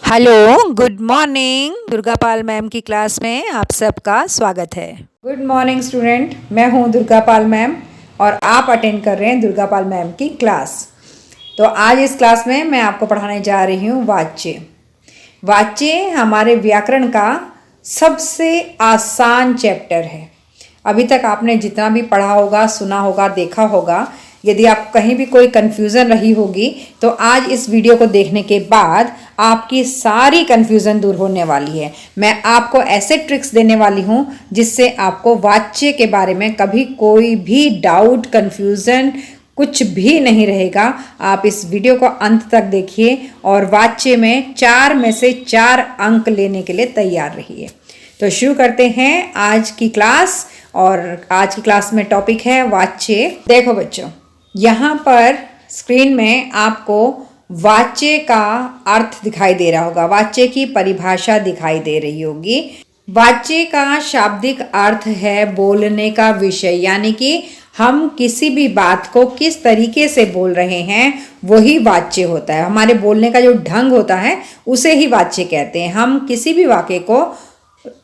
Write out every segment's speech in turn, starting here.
Hello, good morning. Durga Pal ma'am की class में आप सबका स्वागत है। गुड मॉर्निंग स्टूडेंट, मैं हूँ दुर्गा पाल मैम और आप अटेंड कर रहे हैं दुर्गा पाल मैम की क्लास। तो आज इस क्लास में मैं आपको पढ़ाने जा रही हूँ वाच्य। वाच्य हमारे व्याकरण का सबसे आसान चैप्टर है। अभी तक आपने जितना भी पढ़ा होगा, सुना होगा, देखा होगा, यदि आप कहीं भी कोई कन्फ्यूज़न रही होगी तो आज इस वीडियो को देखने के बाद आपकी सारी कन्फ्यूज़न दूर होने वाली है। मैं आपको ऐसे ट्रिक्स देने वाली हूँ जिससे आपको वाच्य के बारे में कभी कोई भी डाउट, कन्फ्यूज़न कुछ भी नहीं रहेगा। आप इस वीडियो को अंत तक देखिए और वाच्य में 4 में से 4 अंक लेने के लिए तैयार रहिए। तो शुरू करते हैं आज की क्लास। और आज की क्लास में टॉपिक है वाच्य। देखो बच्चों, यहाँ पर स्क्रीन में आपको वाच्य का अर्थ दिखाई दे रहा होगा, वाच्य की परिभाषा दिखाई दे रही होगी। वाच्य का शाब्दिक अर्थ है बोलने का विषय, यानी कि हम किसी भी बात को किस तरीके से बोल रहे हैं वही वाच्य होता है। हमारे बोलने का जो ढंग होता है उसे ही वाच्य कहते हैं। हम किसी भी वाक्य को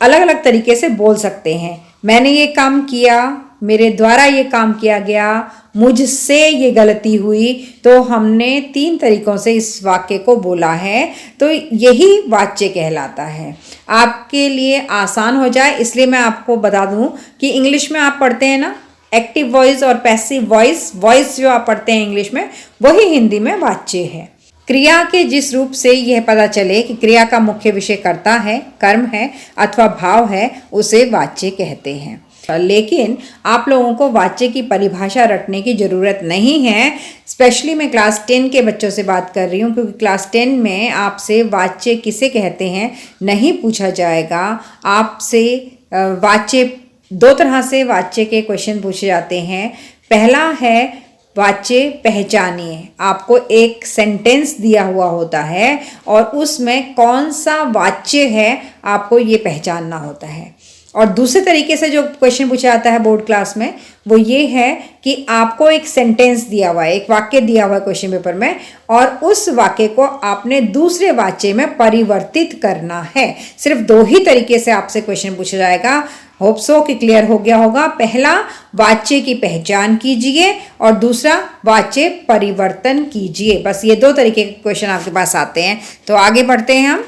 अलग अलग तरीके से बोल सकते हैं। मैंने ये काम किया, मेरे द्वारा ये काम किया गया, मुझसे ये गलती हुई, तो हमने 3 तरीकों से इस वाक्य को बोला है, तो यही वाच्य कहलाता है। आपके लिए आसान हो जाए इसलिए मैं आपको बता दूं कि इंग्लिश में आप पढ़ते हैं ना, एक्टिव वॉइस और पैसिव वॉइस, वॉइस जो आप पढ़ते हैं इंग्लिश में वही हिंदी में वाच्य है। क्रिया के जिस रूप से यह पता चले कि क्रिया का मुख्य विषय कर्ता है, कर्म है अथवा भाव है, उसे वाच्य कहते हैं। लेकिन आप लोगों को वाच्य की परिभाषा रटने की ज़रूरत नहीं है। स्पेशली मैं क्लास 10 के बच्चों से बात कर रही हूँ, क्योंकि क्लास 10 में आपसे वाच्य किसे कहते हैं नहीं पूछा जाएगा। आपसे वाच्य 2 तरह से वाच्य के क्वेश्चन पूछे जाते हैं। पहला है वाच्य पहचानिए। आपको एक सेंटेंस दिया हुआ होता है और उसमें कौन सा वाच्य है आपको ये पहचानना होता है। और दूसरे तरीके से जो क्वेश्चन पूछा जाता है बोर्ड क्लास में वो ये है कि आपको एक सेंटेंस दिया हुआ है, एक वाक्य दिया हुआ है क्वेश्चन पेपर में, और उस वाक्य को आपने दूसरे वाच्य में परिवर्तित करना है। सिर्फ 2 ही तरीके से आपसे क्वेश्चन पूछा जाएगा। होप सो कि क्लियर हो गया होगा। पहला वाच्य की पहचान कीजिए और दूसरा वाच्य परिवर्तन कीजिए। बस ये 2 तरीके के क्वेश्चन आपके पास आते हैं। तो आगे बढ़ते हैं हम।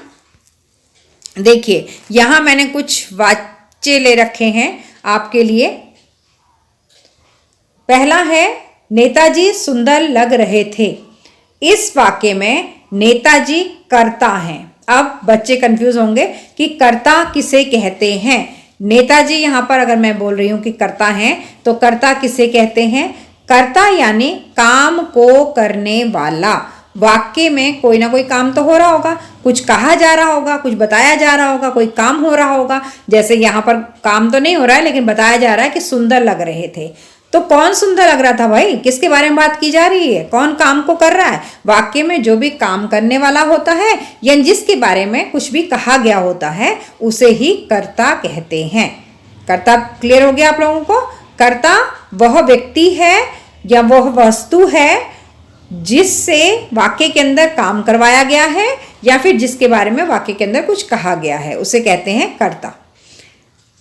देखिए, यहाँ मैंने कुछ वाच्य ले रखे हैं आपके लिए। पहला है नेताजी सुंदर लग रहे थे। इस वाक्य में नेताजी कर्ता हैं। अब बच्चे कंफ्यूज होंगे कि कर्ता किसे कहते हैं। नेताजी यहाँ पर अगर मैं बोल रही हूँ कि कर्ता हैं तो कर्ता किसे कहते हैं। कर्ता यानी काम को करने वाला। वाक्य में कोई ना कोई काम तो हो रहा होगा, कुछ कहा जा रहा होगा, कुछ बताया जा रहा होगा, कोई काम हो रहा होगा। जैसे यहाँ पर काम तो नहीं हो रहा है लेकिन बताया जा रहा है कि सुंदर लग रहे थे। तो कौन सुंदर लग रहा था भाई, किसके बारे में बात की जा रही है, कौन काम को कर रहा है। वाक्य में जो भी काम करने वाला होता है या जिसके बारे में कुछ भी कहा गया होता है उसे ही कर्ता कहते हैं। कर्ता क्लियर हो गया आप लोगों को। कर्ता वह व्यक्ति है या वह वस्तु है जिससे वाक्य के अंदर काम करवाया गया है या फिर जिसके बारे में वाक्य के अंदर कुछ कहा गया है, उसे कहते हैं कर्ता।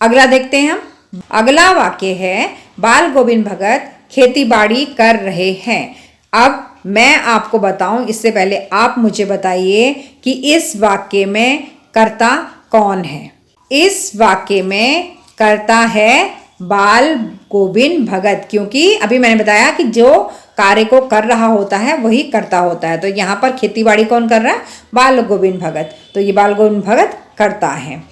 अगला देखते हैं हम। अगला वाक्य है बाल गोविंद भगत खेती बाड़ी कर रहे हैं। अब मैं आपको बताऊं इससे पहले आप मुझे बताइए कि इस वाक्य में कर्ता कौन है। इस वाक्य में कर्ता है बाल गोविंद भगत, क्योंकि अभी मैंने बताया कि जो कार्य को कर रहा होता है वही कर्ता होता है। तो यहाँ पर खेतीबाड़ी कौन कर रहा है, बाल गोविंद भगत, तो ये बाल गोविंद भगत कर्ता है।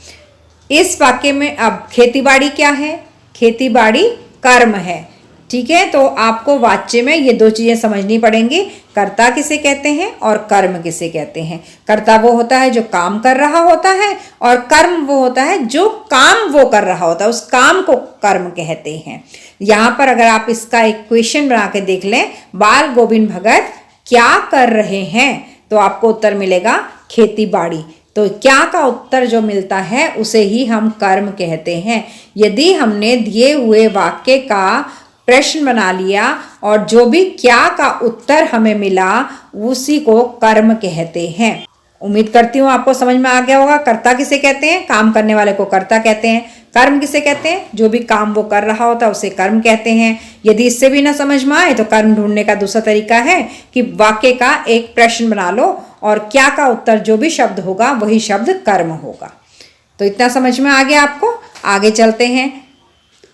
इस वाक्य में अब खेतीबाड़ी क्या है, खेतीबाड़ी कर्म है। ठीक है, तो आपको वाच्य में ये 2 चीजें समझनी पड़ेंगी, कर्ता किसे कहते हैं और कर्म किसे कहते हैं। कर्ता वो होता है जो काम कर रहा होता है और कर्म वो होता है जो काम वो कर रहा होता है, उस काम को कर्म कहते हैं। यहाँ पर अगर आप इसका एक क्वेश्चन बना के देख लें, बाल गोविंद भगत क्या कर रहे हैं, तो आपको उत्तर मिलेगा खेती बाड़ी। तो क्या का उत्तर जो मिलता है उसे ही हम कर्म कहते हैं। यदि हमने दिए हुए वाक्य का प्रश्न बना लिया और जो भी क्या का उत्तर हमें मिला उसी को कर्म कहते हैं। उम्मीद करती हूँ आपको समझ में आ गया होगा। कर्ता किसे कहते हैं? काम करने वाले को कर्ता कहते हैं। कर्म किसे कहते हैं? जो भी काम वो कर रहा होता है उसे कर्म कहते हैं। यदि इससे भी ना समझ में आए तो कर्म ढूंढने का दूसरा तरीका है कि वाक्य का एक प्रश्न बना लो और क्या का उत्तर जो भी शब्द होगा वही शब्द कर्म होगा। तो इतना समझ में आ गया आपको। आगे चलते हैं।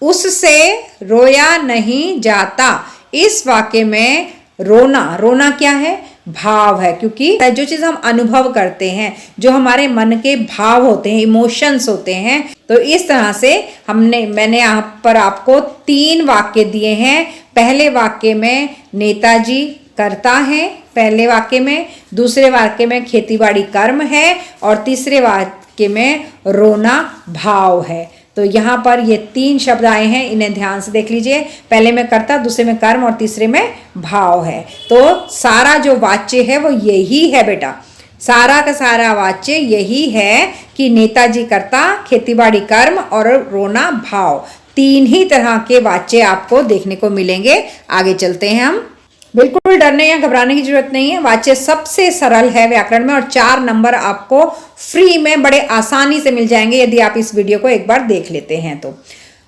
उससे रोया नहीं जाता। इस वाक्य में रोना, रोना क्या है? भाव है, क्योंकि जो चीज हम अनुभव करते हैं, जो हमारे मन के भाव होते हैं, इमोशंस होते हैं, तो इस तरह से मैंने यहाँ पर आपको 3 वाक्य दिए हैं। पहले वाक्य में नेताजी कर्ता है, पहले वाक्य में, दूसरे वाक्य में खेतीबाड़ी कर्म है और तीसरे वाक्य में रोना भाव है। तो यहाँ पर ये 3 शब्द आए हैं, इन्हें ध्यान से देख लीजिए। पहले में कर्ता, दूसरे में कर्म और तीसरे में भाव है। तो सारा जो वाच्य है वो यही है बेटा, सारा का सारा वाच्य यही है कि नेताजी कर्ता, खेतीबाड़ी कर्म और रोना भाव, 3 ही तरह के वाच्य आपको देखने को मिलेंगे। आगे चलते हैं हम। बिल्कुल डरने या घबराने की जरूरत नहीं है। वाच्य सबसे सरल है व्याकरण में और 4 नंबर आपको फ्री में बड़े आसानी से मिल जाएंगे यदि आप इस वीडियो को एक बार देख लेते हैं तो।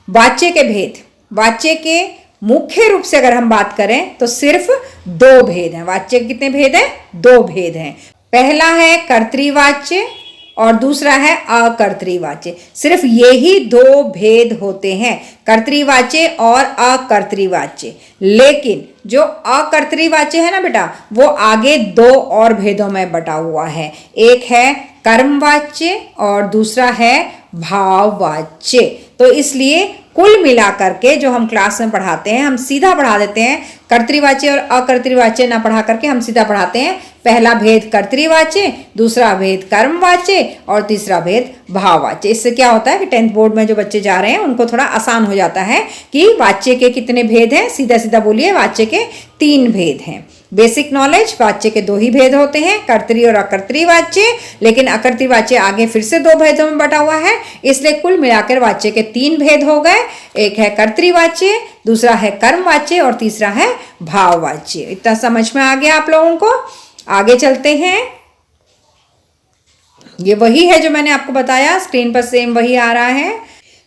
वाच्य के भेद, वाच्य के मुख्य रूप से अगर हम बात करें तो सिर्फ 2 भेद हैं। वाच्य के कितने भेद हैं? 2 भेद हैं। पहला है कर्तृवाच्य और दूसरा है अकर्तृवाच्य। सिर्फ यही 2 भेद होते हैं, कर्तृवाच्य और अकर्तृवाच्य। लेकिन जो अकर्तृवाच्य है ना बेटा, वो आगे 2 और भेदों में बटा हुआ है। एक है कर्मवाच्य और दूसरा है भाववाच्य। तो इसलिए कुल मिलाकर के जो हम क्लास में पढ़ाते हैं, हम सीधा पढ़ा देते हैं। कर्तृवाच्य और अकर्तृवाच्य ना पढ़ा करके हम सीधा पढ़ाते हैं। पहला भेद कर्तृवाच्य, दूसरा भेद कर्मवाच्य और तीसरा भेद भाववाच्य। इससे क्या होता है कि 10th बोर्ड में जो बच्चे जा रहे हैं उनको थोड़ा आसान हो जाता है कि वाच्य के कितने भेद हैं। सीधा सीधा बोलिए, वाच्य के 3 भेद हैं। बेसिक नॉलेज, वाच्य के 2 ही भेद होते हैं, कर्तरी और अकर्तृवाच्य। लेकिन अकर्तृवाच्य आगे फिर से 2 भेदों में बटा हुआ है, इसलिए कुल मिलाकर वाच्य के 3 भेद हो गए। एक है कर्तृवाच्य, दूसरा है कर्मवाच्य और तीसरा है भाववाच्य। इतना समझ में आ गया आप लोगों को। आगे चलते हैं। ये वही है जो मैंने आपको बताया, स्क्रीन पर सेम वही आ रहा है।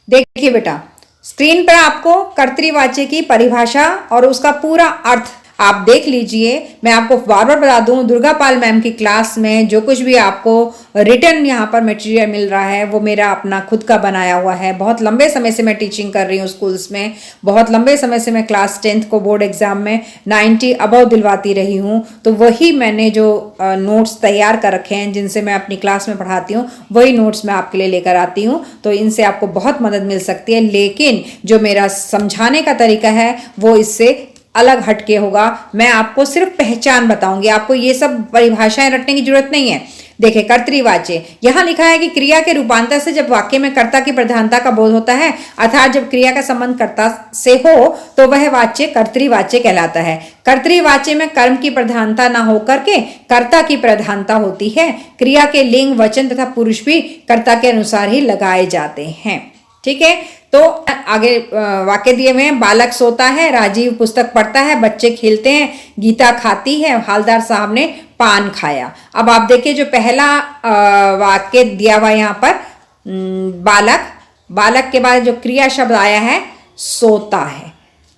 देखिए बेटा, स्क्रीन पर आपको कर्तृवाच्य की परिभाषा और उसका पूरा अर्थ आप देख लीजिए। मैं आपको बार बार बता दूं, दुर्गा पाल मैम की क्लास में जो कुछ भी आपको रिटर्न यहाँ पर मटेरियल मिल रहा है वो मेरा अपना खुद का बनाया हुआ है। बहुत लंबे समय से मैं टीचिंग कर रही हूँ स्कूल्स में, बहुत लंबे समय से मैं क्लास 10th को बोर्ड एग्जाम में 90 अबव दिलवाती रही हूँ। तो वही मैंने जो नोट्स तैयार कर रखे हैं जिनसे मैं अपनी क्लास में पढ़ाती हूँ, वही नोट्स मैं आपके लिए लेकर आती हूँ। तो इनसे आपको बहुत मदद मिल सकती है। लेकिन जो मेरा समझाने का तरीका है वो इससे अलग हटके होगा। मैं आपको सिर्फ पहचान बताऊंगी, आपको ये सब परिभाषाएं रटने की जरूरत नहीं है। देखिए, कर्तृवाच्य यहाँ लिखा है कि क्रिया के रूपांतर से जब वाक्य में कर्ता की प्रधानता का बोध होता है, अर्थात जब क्रिया का संबंध कर्ता से हो तो वह वाच्य कर्तृवाच्य कहलाता है। कर्तृवाच्य में कर्म की प्रधानता न होकर के कर्ता की प्रधानता होती है। क्रिया के लिंग, वचन तथा पुरुष भी कर्ता के अनुसार ही लगाए जाते हैं। ठीक है, तो आगे वाक्य दिए हुए हैं। बालक सोता है, राजीव पुस्तक पढ़ता है, बच्चे खेलते हैं, गीता खाती है, हालदार साहब ने पान खाया। अब आप देखिए जो पहला वाक्य दिया हुआ यहाँ पर, बालक, बालक के बाद जो क्रिया शब्द आया है सोता है।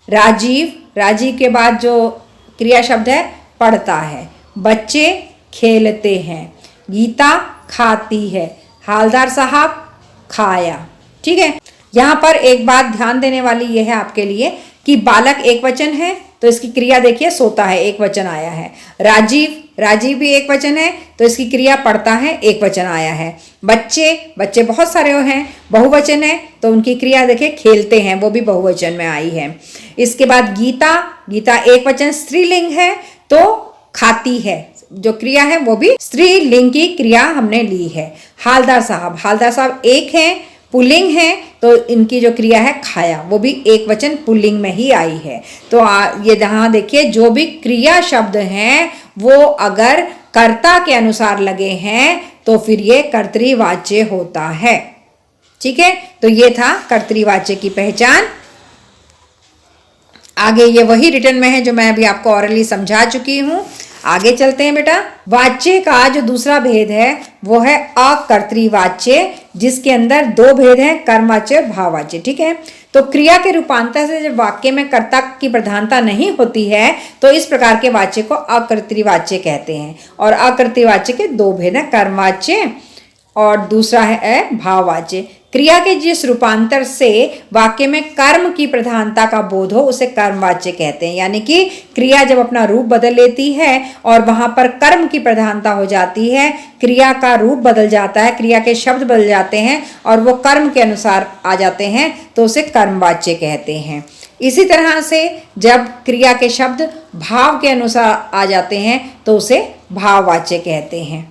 राजीव, राजीव के बाद जो क्रिया शब्द है पढ़ता है। बच्चे खेलते हैं, गीता खाती है, हालदार साहब खाया। ठीक है, यहाँ पर एक बात ध्यान देने वाली यह है आपके लिए कि बालक एक वचन है तो इसकी क्रिया देखिए सोता है, एक वचन आया है। राजीव, राजीव भी एक वचन है तो इसकी क्रिया पढ़ता है, एक वचन आया है। बच्चे, बच्चे बहुत सारे हैं, बहुवचन है तो उनकी क्रिया देखिए खेलते हैं, वो भी बहुवचन में आई है। इसके बाद गीता, गीता एक वचन स्त्रीलिंग है तो खाती है, जो क्रिया है वो भी स्त्रीलिंग की क्रिया हमने ली है। हालदार साहब, हालदार साहब एक है, पुल्लिंग है तो इनकी जो क्रिया है खाया, वो भी एक वचन पुल्लिंग में ही आई है। तो ये यहाँ देखिए जो भी क्रिया शब्द हैं वो अगर कर्ता के अनुसार लगे हैं तो फिर ये कर्तृवाच्य होता है। ठीक है, तो ये था कर्तृवाच्य की पहचान। आगे ये वही रिटर्न में है जो मैं अभी आपको ऑरली समझा चुकी हूँ। आगे चलते हैं बेटा। वाच्य का जो दूसरा भेद है वो है अकर्तृवाच्य, जिसके अंदर दो भेद हैं, कर्मवाच्य और भाववाच्य। ठीक है, तो क्रिया के रूपांतर से जब वाक्य में कर्ता की प्रधानता नहीं होती है तो इस प्रकार के वाच्य को अकर्तृवाच्य कहते हैं। और अकर्तृवाच्य के दो भेद हैं, कर्मवाच्य और दूसरा है भाववाच्य। क्रिया के जिस रूपांतर से वाक्य में कर्म की प्रधानता का बोध हो उसे कर्मवाच्य कहते हैं। यानी कि क्रिया जब अपना रूप बदल लेती है और वहां पर कर्म की प्रधानता हो जाती है, क्रिया का रूप बदल जाता है, क्रिया के शब्द बदल जाते हैं और वो कर्म के अनुसार आ जाते हैं, तो उसे कर्मवाच्य कहते हैं। इसी तरह से जब क्रिया के शब्द भाव के अनुसार आ जाते हैं तो उसे भाववाच्य कहते हैं।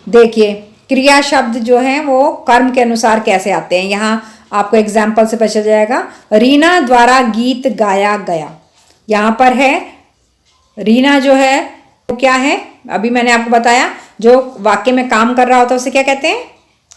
देखिए, क्रिया शब्द जो हैं वो कर्म के अनुसार कैसे आते हैं, यहाँ आपको एग्जाम्पल से पता चल जाएगा। रीना द्वारा गीत गाया गया, यहाँ पर है रीना जो है वो क्या है, अभी मैंने आपको बताया जो वाक्य में काम कर रहा होता है उसे क्या कहते हैं,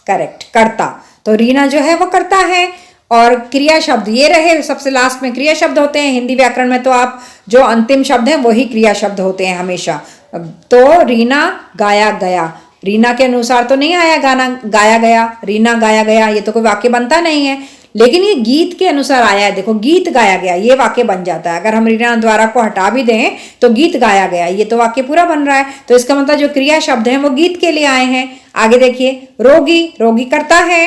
करेक्ट, कर्ता। तो रीना जो है वो कर्ता है। और क्रिया शब्द ये रहे, सबसे लास्ट में क्रिया शब्द होते हैं। हिंदी व्याकरण में तो आप जो अंतिम शब्द हैं वही क्रिया शब्द होते हैं हमेशा। तो रीना गाया गया, रीना के अनुसार तो नहीं आया गाना गाया गया, रीना गाया गया, ये तो कोई वाक्य बनता नहीं है। लेकिन ये गीत के अनुसार आया है, देखो गीत गाया गया, ये वाक्य बन जाता है। अगर हम रीना द्वारा को हटा भी दें तो गीत गाया गया, ये तो वाक्य पूरा बन रहा है। तो इसका मतलब जो क्रिया शब्द हैं वो गीत के लिए आए हैं। आगे देखिए, रोगी, रोगी करता है,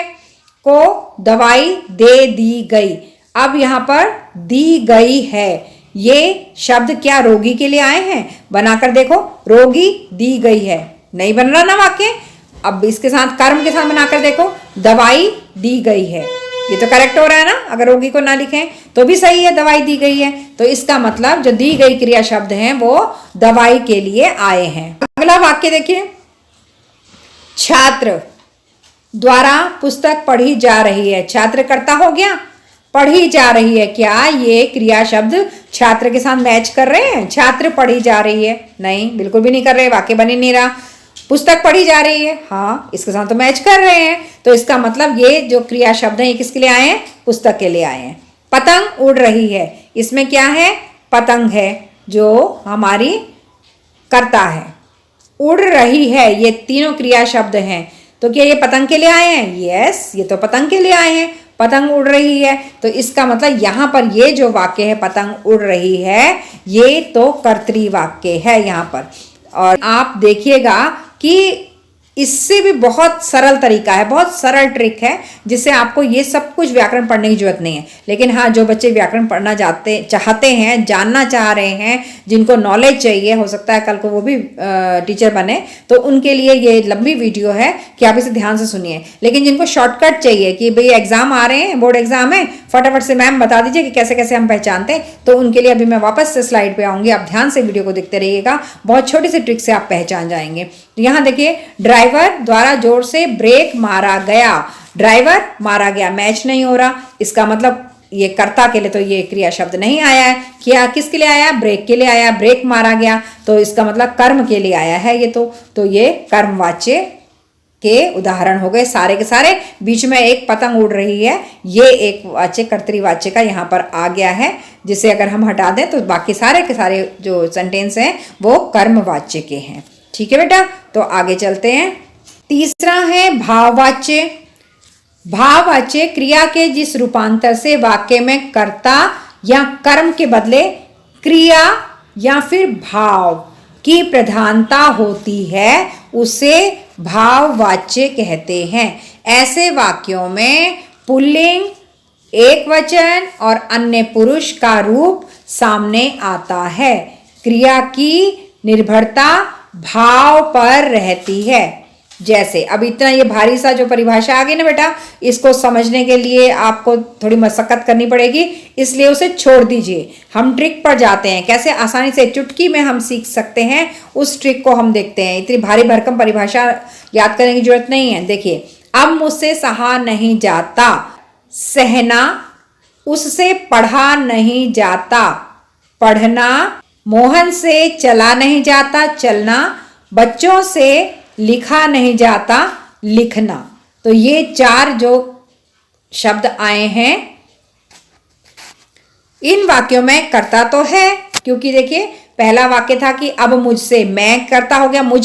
को दवाई दे दी गई। अब यहाँ पर दी गई है, ये शब्द क्या रोगी के लिए आए हैं, बनाकर देखो, रोगी दी गई है, नहीं बन रहा ना वाक्य। अब इसके साथ कर्म के साथ बनाकर देखो, दवाई दी गई है, ये तो करेक्ट हो रहा है ना। अगर रोगी को ना लिखें तो भी सही है, दवाई दी गई है। तो इसका मतलब जो दी गई क्रिया शब्द हैं वो दवाई के लिए आए हैं। अगला वाक्य देखिए, छात्र द्वारा पुस्तक पढ़ी जा रही है, छात्र कर्ता हो गया, पढ़ी जा रही है, क्या ये क्रिया शब्द छात्र के साथ मैच कर रहे हैं, छात्र पढ़ी जा रही है, नहीं बिल्कुल भी नहीं कर रहे, वाक्य बन ही नहीं रहा। पुस्तक पढ़ी जा रही है, हाँ इसके साथ तो मैच कर रहे हैं। तो इसका मतलब ये जो क्रिया शब्द है ये किसके लिए आए हैं, पुस्तक के लिए आए हैं। पतंग उड़ रही है, इसमें क्या है, पतंग है जो हमारी कर्ता है, उड़ रही है, ये तीनों क्रिया शब्द हैं। तो क्या ये पतंग के लिए आए हैं, यस ये तो पतंग के लिए आए हैं, पतंग उड़ रही है। तो इसका मतलब यहाँ पर ये जो वाक्य है पतंग उड़ रही है, ये तो कर्तरी वाक्य है यहाँ पर। और आप देखिएगा कि इससे भी बहुत सरल तरीका है, बहुत सरल ट्रिक है, जिससे आपको ये सब कुछ व्याकरण पढ़ने की जरूरत नहीं है। लेकिन हाँ, जो बच्चे व्याकरण पढ़ना चाहते हैं, जानना चाह रहे हैं, जिनको नॉलेज चाहिए, हो सकता है कल को वो भी टीचर बने, तो उनके लिए ये लंबी वीडियो है कि आप इसे ध्यान से सुनिए। लेकिन जिनको शॉर्टकट चाहिए कि भाई एग्जाम आ रहे हैं, बोर्ड एग्जाम है, फटाफट से मैम बता दीजिए कि कैसे कैसे हम पहचानते हैं, तो उनके लिए अभी मैं वापस से स्लाइड पे आऊँगी, आप ध्यान से वीडियो को देखते रहिएगा, बहुत छोटी सी ट्रिक से आप पहचान जाएंगे। तो यहाँ देखिए, ड्राइवर द्वारा जोर से ब्रेक मारा गया, ड्राइवर मारा गया, मैच नहीं हो रहा, इसका मतलब ये कर्ता के लिए तो ये क्रिया शब्द नहीं आया है। क्या किसके लिए आया, ब्रेक के लिए आया, ब्रेक मारा गया, तो इसका मतलब कर्म के लिए आया है ये तो ये कर्मवाच्य के उदाहरण हो गए सारे के सारे। बीच में एक पतंग उड़ रही है, ये एक वाच्य कर्तृवाच्य का यहाँ पर आ गया है, जिसे अगर हम हटा दें तो बाकी सारे के सारे जो सेंटेंस हैं वो कर्मवाच्य के हैं। ठीक है बेटा, तो आगे चलते हैं। तीसरा है भाववाच्य। भाववाच्य क्रिया के जिस रूपांतर से वाक्य में कर्ता या कर्म के बदले क्रिया या फिर भाव की प्रधानता होती है उसे भाववाच्य कहते हैं। ऐसे वाक्यों में पुल्लिंग, एकवचन और अन्य पुरुष का रूप सामने आता है। क्रिया की निर्भरता भाव पर रहती है। जैसे अब इतना ये भारी सा जो परिभाषा आ गई ना बेटा, इसको समझने के लिए आपको थोड़ी मशक्कत करनी पड़ेगी, इसलिए उसे छोड़ दीजिए। हम ट्रिक पर जाते हैं, कैसे आसानी से चुटकी में हम सीख सकते हैं, उस ट्रिक को हम देखते हैं। इतनी भारी भरकम परिभाषा याद करने की जरूरत नहीं है। देखिए, अब मुझसे सहा नहीं जाता, सहना, उससे पढ़ा नहीं जाता, पढ़ना, मोहन से चला नहीं जाता, चलना, बच्चों से लिखा नहीं जाता, लिखना। तो ये चार जो शब्द आए हैं, इन वाक्यों में कर्ता तो है, क्योंकि देखिए पहला वाक्य था कि अब मुझसे, मैं करता हो गया, मुझ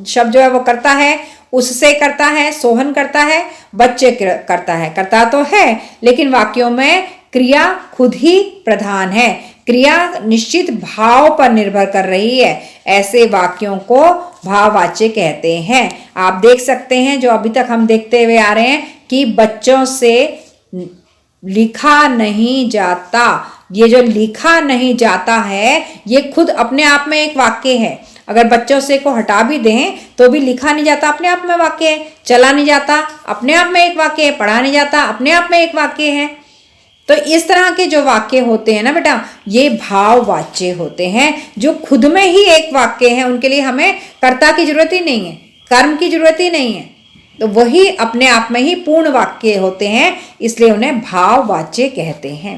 शब्द जो है वो करता है, उससे करता है, सोहन करता है, बच्चे करता है। करता तो है लेकिन वाक्यों में क्रिया खुद ही प्रधान है, क्रिया निश्चित भाव पर निर्भर कर रही है। ऐसे वाक्यों को भाववाच्य कहते हैं। आप देख सकते हैं जो अभी तक हम देखते हुए आ रहे हैं कि बच्चों से लिखा नहीं जाता, ये जो लिखा नहीं जाता है ये खुद अपने आप में एक वाक्य है। अगर बच्चों से को हटा भी दें तो भी लिखा नहीं जाता अपने आप में वाक्य है, चला नहीं जाता अपने आप में एक वाक्य है, पढ़ा नहीं जाता अपने आप में एक वाक्य है। तो इस तरह के जो वाक्य होते हैं ना बेटा, ये भाववाच्य होते हैं, जो खुद में ही एक वाक्य है। उनके लिए हमें कर्ता की जरूरत ही नहीं है, कर्म की जरूरत ही नहीं है, तो वही अपने आप में ही पूर्ण वाक्य होते हैं, इसलिए उन्हें भाववाच्य कहते हैं।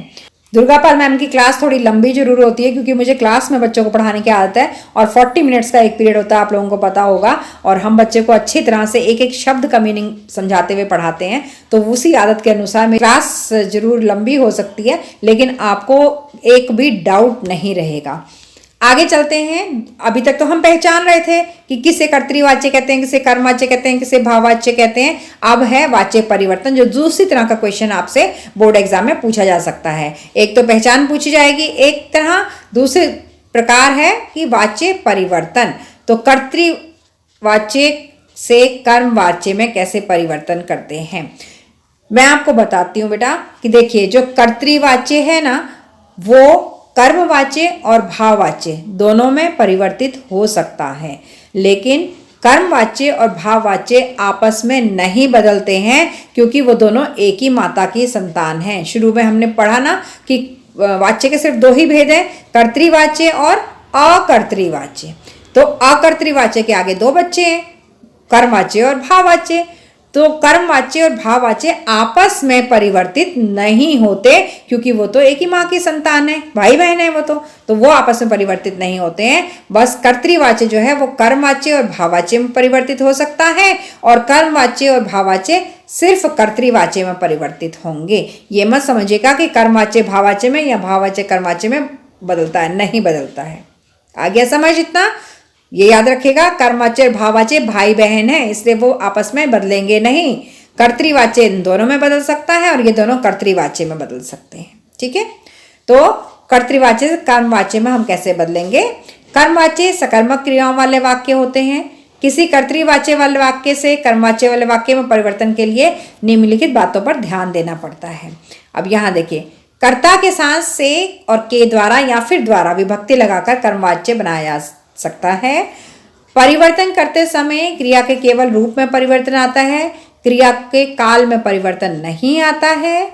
दुर्गा पाल मैम की क्लास थोड़ी लंबी जरूर होती है क्योंकि मुझे क्लास में बच्चों को पढ़ाने की आदत है और 40 मिनट्स का एक पीरियड होता है, आप लोगों को पता होगा। और हम बच्चे को अच्छी तरह से एक एक शब्द का मीनिंग समझाते हुए पढ़ाते हैं, तो उसी आदत के अनुसार मेरी क्लास जरूर लंबी हो सकती है, लेकिन आपको एक भी डाउट नहीं रहेगा। आगे चलते हैं। अभी तक तो हम पहचान रहे थे कि किसे कर्तृवाच्य कहते हैं, किसे कर्मवाच्य कहते हैं, किसे भाववाच्य कहते हैं। अब है वाच्य परिवर्तन, जो दूसरी तरह का क्वेश्चन आपसे बोर्ड एग्जाम में पूछा जा सकता है। एक तो पहचान पूछी जाएगी एक तरह, दूसरे प्रकार है कि वाच्य परिवर्तन। तो कर्तृवाच्य से कर्मवाच्य में कैसे परिवर्तन करते हैं, मैं आपको बताती हूँ बेटा। कि देखिए जो कर्तृवाच्य है ना, वो कर्मवाच्य और भाववाच्य दोनों में परिवर्तित हो सकता है, लेकिन कर्मवाच्य और भाववाच्य आपस में नहीं बदलते हैं क्योंकि वो दोनों एक ही माता की संतान हैं। शुरू में हमने पढ़ा ना कि वाच्य के सिर्फ दो ही भेद हैं, कर्तृवाच्य और अकर्तृवाच्य। तो अकर्तृवाच्य के आगे दो बच्चे हैं, कर्मवाच्य और भाववाच्य। तो कर्मवाच्य और भाववाच्य आपस में परिवर्तित नहीं होते क्योंकि वो तो एक ही माँ की संतान है, भाई बहन है वो तो वो आपस में परिवर्तित नहीं होते हैं। बस कर्तृवाच्य जो है वो कर्मवाच्य और भाववाच्य में परिवर्तित हो सकता है और कर्मवाच्य और भाववाच्य सिर्फ कर्तृवाच्य में परिवर्तित होंगे। ये मत समझिएगा कि कर्मवाच्य भाववाच्य में या भाववाच्य कर्मवाच्य में बदलता है, नहीं बदलता है। आ गया समझ इतना? ये याद रखेगा, कर्मवाच्य और भाववाच्य भाई बहन है, इसलिए वो आपस में बदलेंगे नहीं। कर्तृवाच्य इन दोनों में बदल सकता है और ये दोनों कर्तृवाच्य में बदल सकते हैं। ठीक है, तो कर्तृवाच्य से कर्मवाच्य में हम कैसे बदलेंगे? कर्मवाच्य सकर्मक क्रियाओं वाले वाक्य होते हैं। किसी कर्तृवाच्य वाले वाक्य से कर्मवाच्य वाले वाक्य में परिवर्तन के लिए निम्नलिखित बातों पर ध्यान देना पड़ता है। अब यहाँ देखिए, कर्ता के साथ से और के द्वारा या फिर द्वारा विभक्ति लगाकर कर्मवाच्य बनाया जा सकता है। परिवर्तन करते समय क्रिया के केवल रूप में परिवर्तन आता है, क्रिया के काल में परिवर्तन नहीं आता है।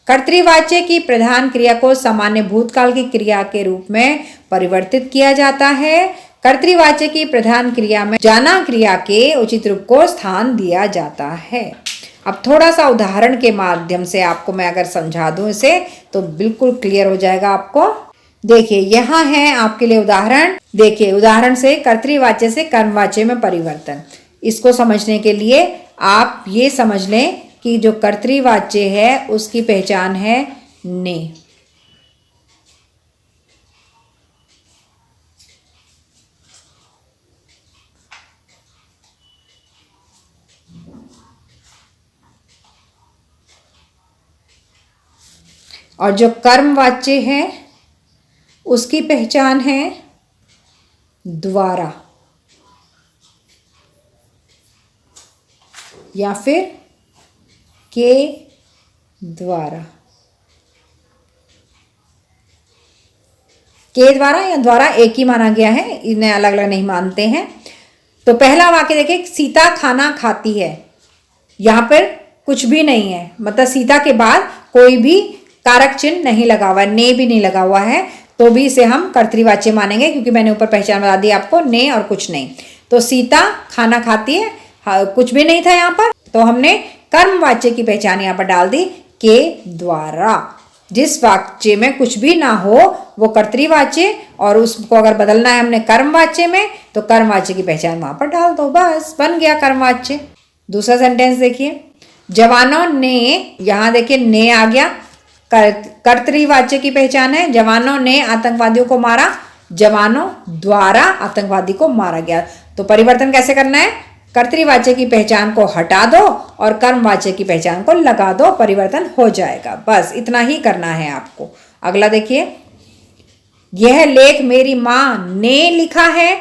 कर्तृवाच्य की प्रधान क्रिया को सामान्य भूतकाल की क्रिया के रूप में परिवर्तित किया जाता है। कर्तृवाच्य की प्रधान क्रिया में जाना क्रिया के उचित रूप को स्थान दिया जाता है। अब थोड़ा सा उदाहरण के माध्यम से आपको मैं अगर समझा दूं इसे तो बिल्कुल क्लियर हो जाएगा आपको। देखिए यहाँ है आपके लिए उदाहरण। देखिए उदाहरण से कर्तृवाच्य से कर्मवाच्य में परिवर्तन, इसको समझने के लिए आप ये समझ लें कि जो कर्तृवाच्य है उसकी पहचान है ने। और जो कर्मवाच्य है उसकी पहचान है द्वारा या फिर के द्वारा। के द्वारा या द्वारा एक ही माना गया है, इन्हें अलग अलग नहीं मानते हैं। तो पहला वाक्य देखिए, सीता खाना खाती है। यहाँ पर कुछ भी नहीं है, मतलब सीता के बाद कोई भी कारक चिन्ह नहीं लगा हुआ है, ने भी नहीं लगा हुआ है, तो भी इसे हम कर्तृवाच्य मानेंगे क्योंकि मैंने ऊपर पहचान बता दी आपको, ने और कुछ नहीं। तो सीता खाना खाती है, कुछ भी नहीं था यहाँ पर, तो हमने कर्मवाच्य की पहचान यहाँ पर डाल दी के द्वारा। जिस वाक्य में कुछ भी ना हो वो कर्तृवाच्य, और उसको अगर बदलना है हमने कर्मवाच्य में तो कर्मवाच्य की पहचान वहां पर डाल दो, बस बन गया कर्मवाच्य। दूसरा सेंटेंस देखिए, जवानों ने, यहाँ देखिए ने आ गया, कर्तृवाच्य की पहचान है, जवानों ने आतंकवादियों को मारा, जवानों द्वारा आतंकवादी को मारा गया। तो परिवर्तन कैसे करना है? कर्तृवाच्य की पहचान को हटा दो और कर्मवाच्य की पहचान को लगा दो, परिवर्तन हो जाएगा। बस इतना ही करना है आपको। अगला देखिए, यह लेख मेरी माँ ने लिखा है।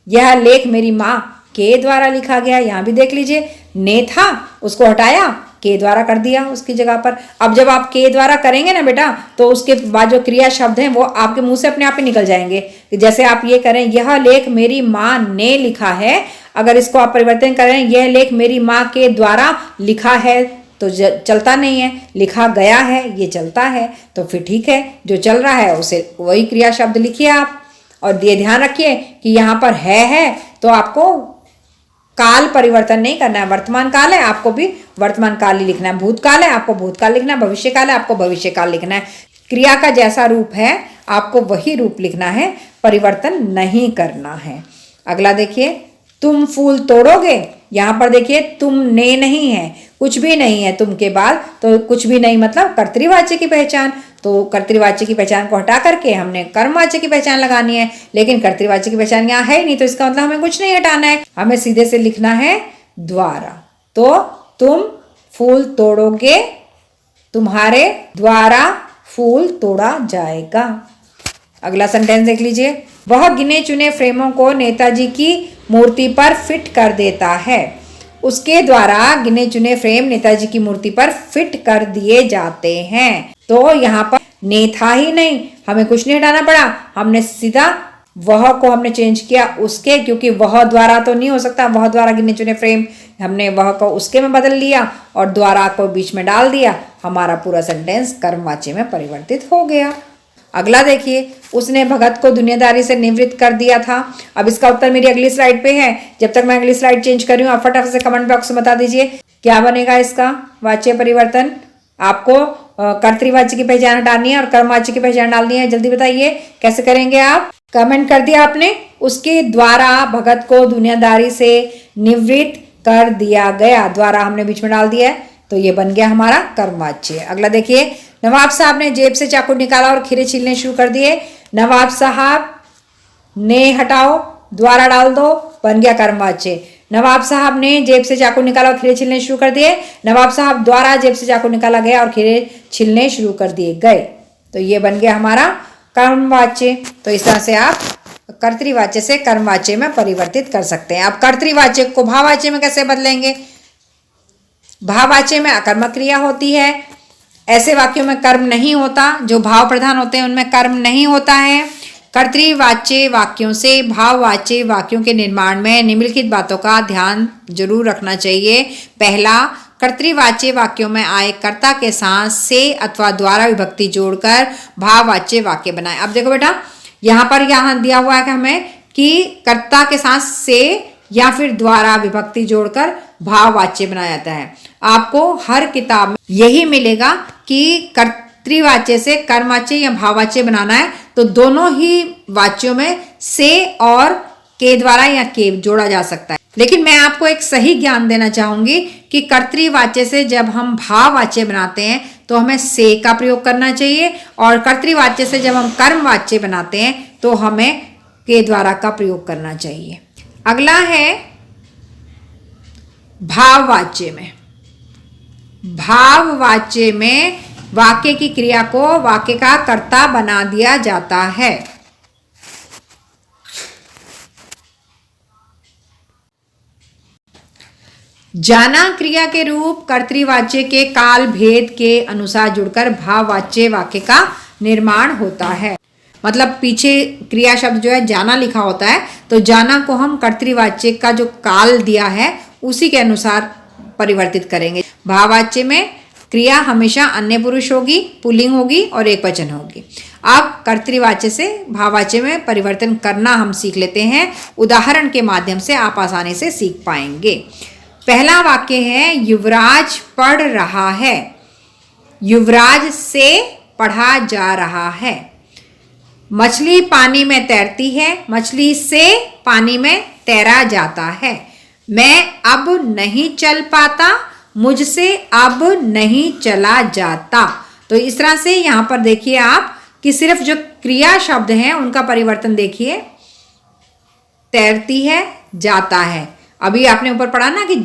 यह लेख मेरी माँ के द्वारा लिखा गया। यहां भी देख लीजिए, ने था उसको हटाया, के द्वारा कर दिया उसकी जगह पर। अब जब आप के द्वारा करेंगे ना बेटा, तो उसके बाद जो क्रिया शब्द हैं वो आपके मुंह से अपने आप ही निकल जाएंगे। जैसे आप ये करें, यह लेख मेरी माँ ने लिखा है, अगर इसको आप परिवर्तन करें, यह लेख मेरी माँ के द्वारा लिखा है, तो चलता नहीं है। लिखा गया है, ये चलता है, तो फिर ठीक है, जो चल रहा है उसे वही क्रिया शब्द लिखिए आप। और ये ध्यान रखिए कि यहाँ पर है तो आपको काल परिवर्तन नहीं करना है। वर्तमान काल है, आपको भी वर्तमान काल ही लिखना है। भूतकाल है, आपको भूतकाल लिखना है। भविष्य काल है, आपको भविष्य काल लिखना है। क्रिया का जैसा रूप है आपको वही रूप लिखना है, परिवर्तन नहीं करना है। अगला देखिए, तुम फूल तोड़ोगे। यहां पर देखिए, तुमने नहीं है, कुछ भी नहीं है तुम के बाद, तो कुछ भी नहीं मतलब कर्तृवाच्य की पहचान। तो कर्तृवाच्य की पहचान को हटा करके हमने कर्मवाच्य की पहचान लगानी है, लेकिन कर्तृवाच्य की पहचान यहाँ है ही नहीं, तो इसका मतलब हमें कुछ नहीं हटाना है, हमें सीधे से लिखना है द्वारा। तो तुम फूल तोड़ोगे, तुम्हारे द्वारा फूल तोड़ा जाएगा। अगला सेंटेंस देख लीजिए, वह गिने चुने फ्रेमों को नेताजी की मूर्ति पर फिट कर देता है। उसके द्वारा गिने चुने फ्रेम नेताजी की मूर्ति पर फिट कर दिए जाते हैं। तो यहाँ पर ने था ही नहीं, हमें कुछ नहीं हटाना पड़ा, हमने सीधा वह को हमने चेंज किया उसके, क्योंकि वह द्वारा तो नहीं हो सकता, वह द्वारा गिने चुने फ्रेम, हमने वह को उसके में बदल लिया और द्वारा को बीच में डाल दिया। हमारा पूरा सेंटेंस कर्मवाच्य में परिवर्तित हो गया। अगला देखिए, उसने भगत को दुनियादारी से निवृत्त कर दिया था। अब इसका उत्तर मेरी अगली स्लाइड पे है। जब तक मैं अगली स्लाइड चेंज कर रही हूँ, आप फटाफट से कमेंट बॉक्स में बता दीजिए क्या बनेगा इसका वाच्य परिवर्तन। आपको कर्तृवाच्य की पहचान हटानी है और कर्मवाच्य की पहचान डालनी है। जल्दी बताइए कैसे करेंगे आप। कमेंट कर दिया आपने, उसके द्वारा भगत को दुनियादारी से निवृत्त कर दिया गया, द्वारा हमने बीच में डाल दिया है, तो ये बन गया हमारा कर्मवाच्य। अगला देखिए, नवाब साहब ने जेब से चाकू निकाला और खीरे छीलने शुरू कर दिए। नवाब साहब ने हटाओ, द्वारा डाल दो, बन गया कर्मवाच्य। नवाब साहब ने जेब से चाकू निकाला और खीरे छीलने शुरू कर दिए। नवाब साहब द्वारा जेब से चाकू निकाला गया और खीरे छीलने शुरू कर दिए गए, तो ये बन गया हमारा कर्मवाच्य। तो इस तरह से आप कर्तृवाच्य से कर्मवाच्य में परिवर्तित कर सकते हैं। आप कर्तृवाच्य को भाववाच्य में कैसे बदलेंगे? भाववाच्य में अकर्मक क्रिया होती है, ऐसे वाक्यों में कर्म नहीं होता, जो भाव प्रधान होते हैं उनमें कर्म नहीं होता है। कर्तृवाच्य वाक्यों से भाववाच्य वाक्यों के निर्माण में निम्नलिखित बातों का ध्यान जरूर रखना चाहिए। पहला, कर्तृवाच्य वाक्यों में आए कर्ता के साथ से अथवा द्वारा विभक्ति जोड़कर भाववाच्य वाक्य बनाएं। अब देखो बेटा, यहाँ दिया हुआ है कि हमें कि कर्ता के साथ से या फिर द्वारा विभक्ति जोड़कर भाववाच्य बनाया जाता है। आपको हर किताब में यही मिलेगा कि कर्तृवाच्य से कर्मवाच्य या भाववाच्य बनाना है, तो दोनों ही वाच्यों में से और के द्वारा या के जोड़ा जा सकता है। लेकिन मैं आपको एक सही ज्ञान देना चाहूंगी कि कर्तृवाच्य से जब हम भाववाच्य बनाते हैं तो हमें से का प्रयोग करना चाहिए, और कर्तृवाच्य से जब हम कर्मवाच्य बनाते हैं तो हमें के द्वारा का प्रयोग करना चाहिए। अगला है भाववाच्य में। भाववाच्य में वाक्य की क्रिया को वाक्य का कर्ता बना दिया जाता है। जाना क्रिया के रूप कर्तृवाच्य के काल भेद के अनुसार जुड़कर भाववाच्य वाक्य का निर्माण होता है। मतलब पीछे क्रिया शब्द जो है जाना लिखा होता है, तो जाना को हम कर्तृवाच्य का जो काल दिया है उसी के अनुसार परिवर्तित करेंगे। भाववाच्य में क्रिया हमेशा अन्य पुरुष होगी, पुल्लिंग होगी और एकवचन होगी। अब कर्तृवाच्य से भाववाच्य में परिवर्तन करना हम सीख लेते हैं। उदाहरण के माध्यम से आप आसानी से सीख पाएंगे। पहला वाक्य है, युवराज पढ़ रहा है। युवराज से पढ़ा जा रहा है। मछली पानी में तैरती है, मछली से पानी में तैरा जाता है। मैं अब नहीं चल पाता, मुझसे अब नहीं चला जाता। तो इस तरह से यहाँ पर देखिए आप कि सिर्फ जो क्रिया शब्द हैं उनका परिवर्तन देखिए, तैरती है, जाता है। अभी आपने ऊपर पढ़ा ना कि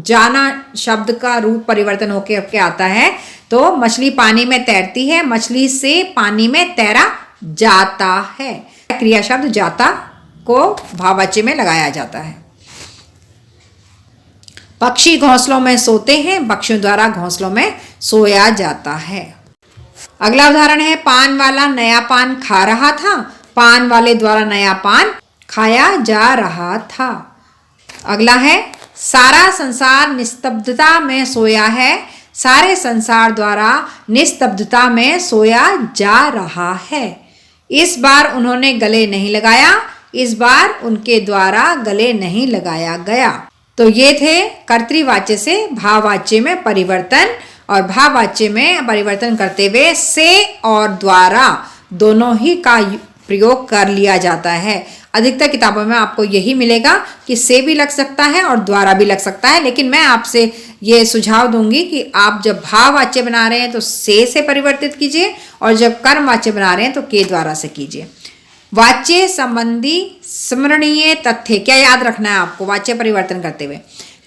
जाना शब्द का रूप परिवर्तन होके क्या आता है, तो मछली पानी में तैरती है, मछली से पानी में तैरा जाता है। क्रिया शब्द जाता को भाववाच्य में लगाया जाता है। पक्षी घोंसलों में सोते हैं, पक्षियों द्वारा घोंसलों में सोया जाता है। अगला उदाहरण है, पान वाला नया पान खा रहा था, पान वाले द्वारा नया पान खाया जा रहा था। अगला है, सारा संसार निस्तब्धता में सोया है, सारे संसार द्वारा निस्तब्धता में सोया जा रहा है। इस बार उन्होंने गले नहीं लगाया, इस बार उनके द्वारा गले नहीं लगाया गया। तो ये थे कर्तृवाच्य से भाववाच्य में परिवर्तन, और भाववाच्य में परिवर्तन करते हुए से और द्वारा दोनों ही का प्रयोग कर लिया जाता है। अधिकतर किताबों में आपको यही मिलेगा कि से भी लग सकता है और द्वारा भी लग सकता है, लेकिन मैं आपसे ये सुझाव दूंगी कि आप जब भाववाच्य बना रहे हैं तो से परिवर्तित कीजिए, और जब कर्मवाच्य बना रहे हैं तो के द्वारा से कीजिए। वाच्य संबंधी स्मरणीय तथ्य क्या याद रखना है आपको वाच्य परिवर्तन करते हुए?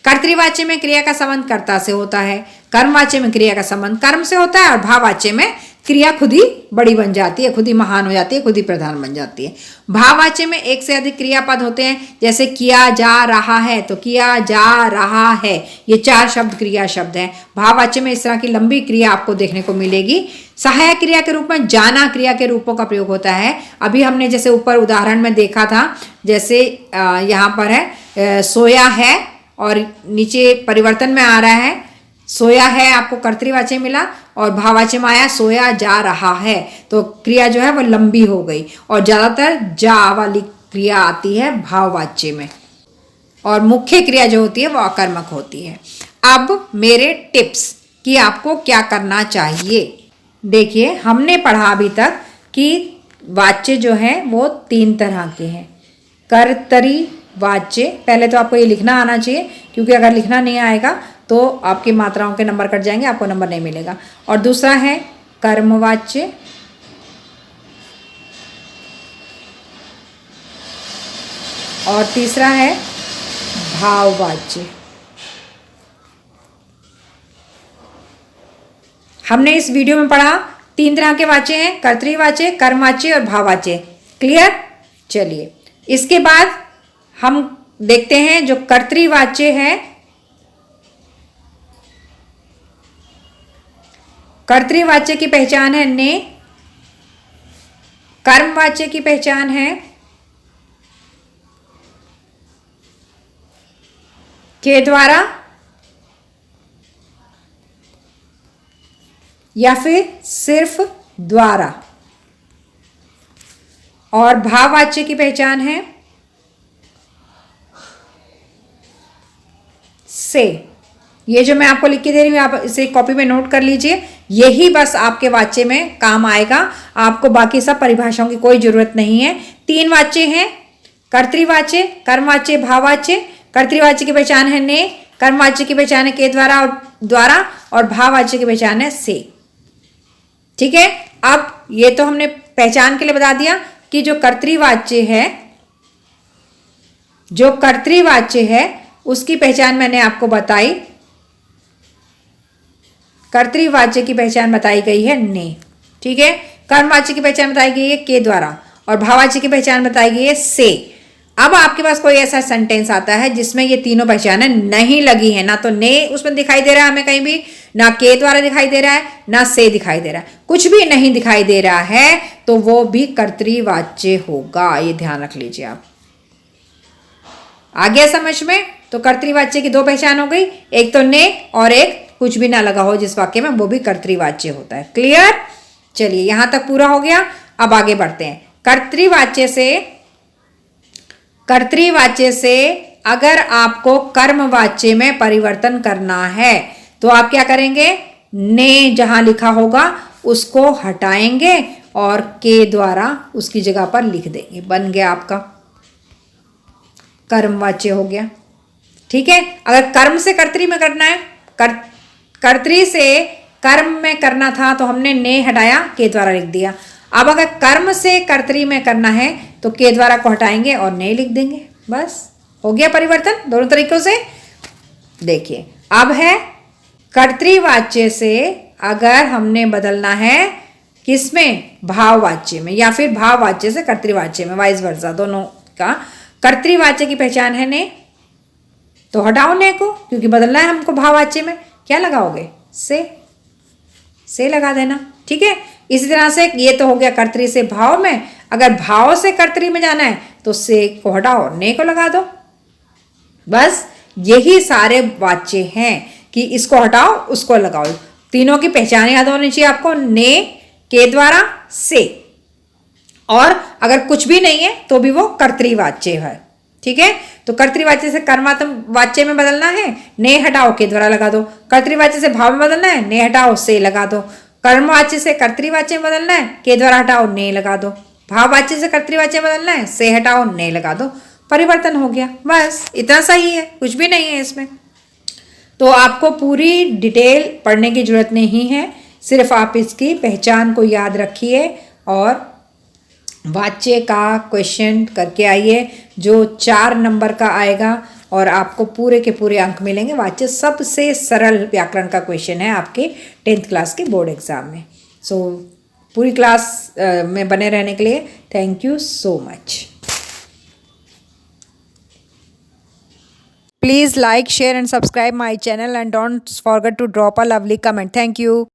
कर्तृवाच्य में क्रिया का संबंध कर्ता से होता है, कर्मवाच्य में क्रिया का संबंध कर्म से होता है, और भाववाच्य में क्रिया खुद ही बड़ी बन जाती है, खुद ही महान हो जाती है, खुद ही प्रधान बन जाती है। भाववाच्य में एक से अधिक क्रियापद होते हैं, जैसे किया जा रहा है तो किया जा रहा है, ये 4 शब्द क्रिया शब्द हैं। भाववाच्य में इस तरह की लंबी क्रिया आपको देखने को मिलेगी। सहायक क्रिया के रूप में जाना क्रिया के रूपों का प्रयोग होता है। अभी हमने जैसे ऊपर उदाहरण में देखा था, जैसे यहाँ पर है सोया है, और नीचे परिवर्तन में आ रहा है सोया है, आपको कर्तृवाच्य मिला, और भाववाच्य में आया सोया जा रहा है, तो क्रिया जो है वो लंबी हो गई। और ज़्यादातर जा वाली क्रिया आती है भाववाच्य में, और मुख्य क्रिया जो होती है वो अकर्मक होती है। अब मेरे टिप्स कि आपको क्या करना चाहिए। देखिए, हमने पढ़ा अभी तक कि वाच्य जो है वो 3 तरह के हैं। कर्तरी वाच्य, पहले तो आपको ये लिखना आना चाहिए, क्योंकि अगर लिखना नहीं आएगा तो आपकी मात्राओं के नंबर कट जाएंगे, आपको नंबर नहीं मिलेगा। और दूसरा है कर्मवाच्य, और तीसरा है भाववाच्य। हमने इस वीडियो में पढ़ा 3 तरह के वाच्य हैं, कर्तृवाच्य, कर्मवाच्य और भाववाच्य। क्लियर? चलिए, इसके बाद हम देखते हैं जो कर्तृवाच्य है। कर्तृवाच्य की पहचान है ने, कर्मवाच्य की पहचान है के द्वारा, या फिर सिर्फ द्वारा, और भाववाच्य की पहचान है से। ये जो मैं आपको लिख के दे रही हूँ, आप इसे कॉपी में नोट कर लीजिए, यही बस आपके वाच्य में काम आएगा, आपको बाकी सब परिभाषाओं की कोई जरूरत नहीं है। 3 वाच्य हैं, कर्तृवाच्य, कर्मवाच्य, भाववाच्य। कर्तृवाच्य की पहचान है ने, कर्मवाच्य की पहचान है के द्वारा, और भाववाच्य की पहचान है से। ठीक है, अब ये तो हमने पहचान के लिए बता दिया कि जो कर्तृवाच्य है उसकी पहचान मैंने आपको बताई। कर्तृवाच्य की पहचान बताई गई है ने, ठीक है। कर्मवाच्य की पहचान बताई गई है के द्वारा, और भाववाच्य की पहचान बताई गई है से। अब आपके पास कोई ऐसा सेंटेंस आता है जिसमें ये तीनों पहचानें नहीं लगी हैं, ना तो ने उसमें दिखाई दे रहा है हमें कहीं भी, ना के द्वारा दिखाई दे रहा है, ना से दिखाई दे रहा है, कुछ भी नहीं दिखाई दे रहा है, तो वो भी कर्तृवाच्य होगा। ये ध्यान रख लीजिए आप। आ गया समझ में? तो कर्तृवाच्य की 2 पहचान हो गई, एक तो ने और एक कुछ भी ना लगा हो जिस वाक्य में, वो भी कर्तृवाच्य होता है। क्लियर? चलिए, यहां तक पूरा हो गया। अब आगे बढ़ते हैं। कर्तृवाच्य से अगर आपको कर्मवाच्य में परिवर्तन करना है तो आप क्या करेंगे? ने जहां लिखा होगा उसको हटाएंगे और के द्वारा उसकी जगह पर लिख देंगे। बन गया आपका कर्मवाच्य हो गया। ठीक है, अगर कर्म से कर्तरी में करना है, कर्तरी से कर्म में करना था तो हमने ने हटाया, के द्वारा लिख दिया। अब अगर कर्म से कर्तरी में करना है तो के द्वारा को हटाएंगे और ने लिख देंगे, बस हो गया परिवर्तन दोनों तरीकों से। देखिए अब है कर्तृवाच्य से अगर हमने बदलना है किसमें, भाववाच्य में, या फिर भाववाच्य से कर्तृवाच्य में, वाइस वर्सा दोनों का। कर्तृवाच्य की पहचान है ने, तो हटाओ ने को, क्योंकि बदलना है हमको भाववाच्य में। क्या लगाओगे, से लगा देना, ठीक है। इसी तरह से ये तो हो गया कर्तरी से भाव में। अगर भाव से कर्तरी में जाना है तो से को हटाओ ने को लगा दो, बस यही सारे वाच्य हैं कि इसको हटाओ उसको लगाओ। तीनों की पहचान याद होनी चाहिए आपको, ने के द्वारा से, और अगर कुछ भी नहीं है तो भी वो कर्तृवाच्य है, ठीक है। तो कर्तृवाच्य से कर्मवाच्य में बदलना है, ने हटाओ के द्वारा लगा दो। कर्तृवाच्य से भाव में बदलना है, ने हटाओ से लगा दो। कर्मवाच्य से कर्तृवाच्य में बदलना है, के द्वारा हटाओ ने लगा दो। भाववाच्य से कर्तृवाच्य में बदलना है, से हटाओ ने लगा दो, परिवर्तन हो गया, बस इतना सही है, कुछ भी नहीं है इसमें। तो आपको पूरी डिटेल पढ़ने की जरूरत नहीं है, सिर्फ आप इसकी पहचान को याद रखिए और वाच्य का क्वेश्चन करके आइए जो 4 नंबर का आएगा और आपको पूरे के पूरे अंक मिलेंगे। वाच्य सबसे सरल व्याकरण का क्वेश्चन है आपके 10th क्लास के बोर्ड एग्जाम में। सो पूरी क्लास में बने रहने के लिए thank you so much. Please like, share and subscribe my channel and don't forget to drop a lovely comment. Thank you.